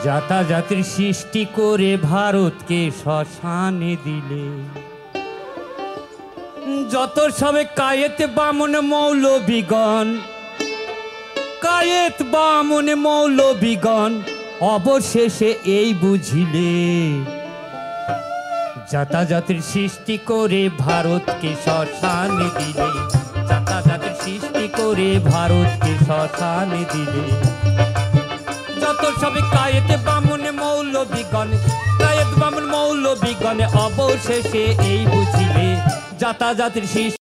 জাতাজাতির সৃষ্টি করে ভারতকে শ্মশানে দিলে, যত সবে কায়েত বামন মৌলবীগণ, কায়েত বামন মৌলবীগণ অবশেষে এই বুঝিলে, জাতাজাতির সৃষ্টি করে ভারতকে শ্মশানে দিলে, জাতাজাতির সৃষ্টি করে ভারতকে শ্মশানে দিলে, যত সবে কায়েত বামন মৌলবীগণ, কায়েত বামন মৌলবীগণ অবশেষে এই বুঝিলে, জাতাজাতির সৃষ্টি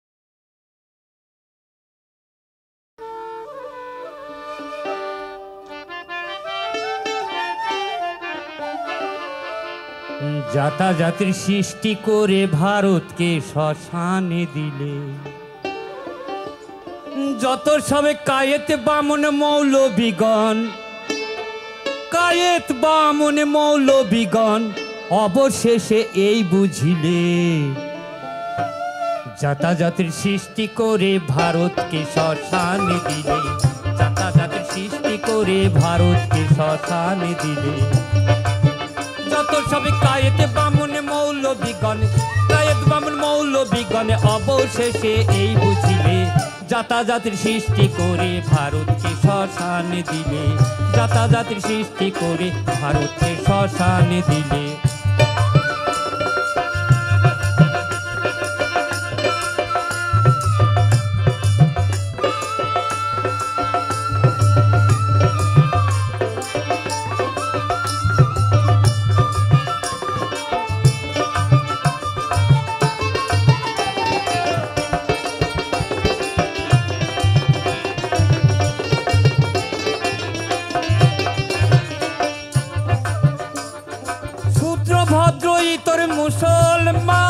জাতাজাতির সৃষ্টি করে ভারতকে শ্মশানে দিলে, যত সবে কায়েত বামন মৌলবীগণ, কায়েত বামন মৌলবীগণ অবশেষে এই বুঝিলে, জাতাজাতির সৃষ্টি করে ভারতকে শ্মশানে দিলে, জাতাজাতির সৃষ্টি করে ভারতকে শ্মশানে দিলে, যত সবে কায়েত বামন মৌলবীগণ, কায়েত বামন মৌলবীগণ অবশেষে এই বুঝিলে, জাতাজাতির সৃষ্টি করে ভারতকে শ্মশানে দিলে, জাতাজাতির সৃষ্টি করে ভারতকে শ্মশানে দিলে। ভদ্র ইতর মুসলমান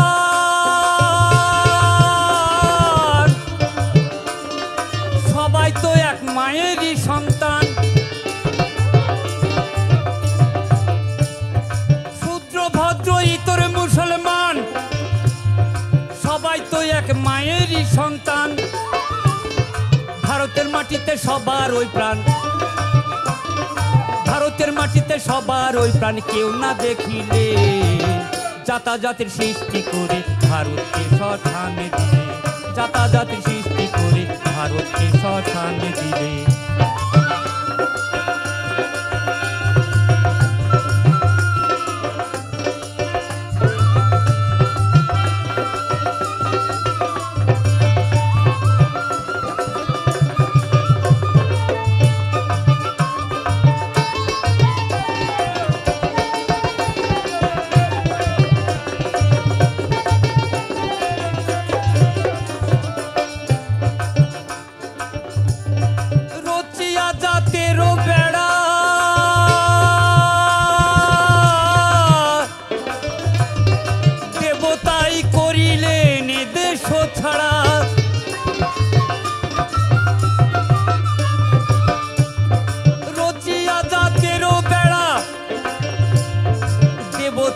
সবাই তো এক মায়েরই সন্তান, শূদ্র ভদ্র ইতর মুসলমান সবাই তো এক মায়েরই সন্তান, ভারতের মাটিতে সবার ওই প্রাণ, ভারতের মাটিতে সবার ওই প্রাণ কেউ না দেখিলে, জাতাজাতির সৃষ্টি করে ভারতকে শ্মশানে দিলে, জাতাজাতির সৃষ্টি করে ভারতকে শ্মশানে দিলে।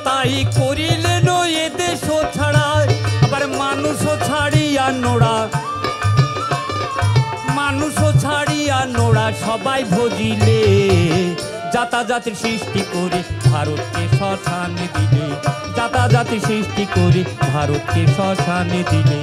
তাই করিলেন এ দেশ ছাড়া, আবার মানুষও ছাড়িয়া নোড়া, মানুষও ছাড়িয়া নোড়া সবাই ভজিলে, জাতাজাতির সৃষ্টি করে ভারতকে শ্মশানে দিলে, জাতাজাতির সৃষ্টি করে ভারতকে শ্মশানে দিলে।